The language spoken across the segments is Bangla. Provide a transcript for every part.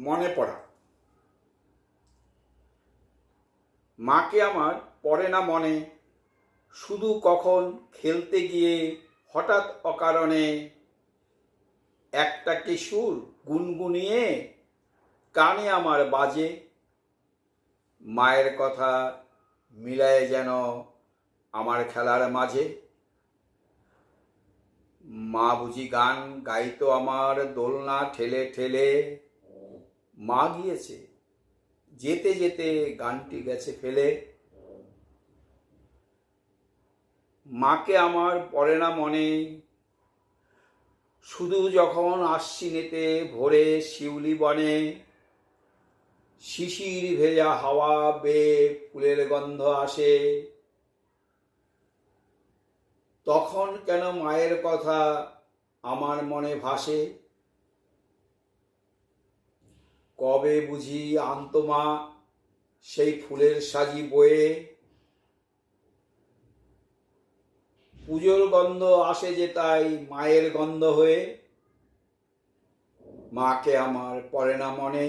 মনে পড়া। মাকে আমার পড়ে না মনে, শুধু কখন খেলতে গিয়ে হঠাৎ অকারণে একটা কি সুর গুনগুনিয়ে কানে আমার বাজে। মায়ের কথা মিলায় যেন আমার খেলার মাঝে। মা বুঝি গান গাইতো আমার দোলনা ঠেলে ঠেলে। মা গিয়েছে, যেতে যেতে গানটি গেছে ফেলে। মাকে আমার পড়ে না মনে, শুধু যখন আশ্বিনেতে ভোরে শিউলি বনে শিশির ভেজা হাওয়া বেয়ে ফুলের গন্ধ আসে। তখন কেন মায়ের কথা আমার মনে ভাসে। কবে বুঝি আনতো মা সেই ফুলের সাজি বয়ে। পুজোর গন্ধ আসে যে তাই মায়ের গন্ধ হয়ে। মাকে আমার পড়ে না মনে,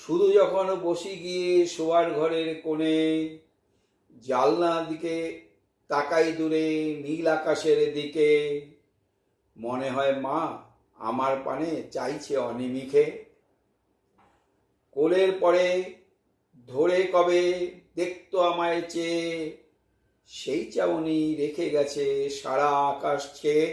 শুধু যখন বসি গিয়ে শোয়ার ঘরের কোণে জানলা দিকে তাকাই দূরে নীল আকাশের দিকে। মনে হয় মা আমার পানে চাইছে অনিমিষে। কোলের পরে ধরে কবে দেখতো আমায় চেয়ে, সেই চাউনি রেখে গেছে সারা আকাশ ছেয়ে।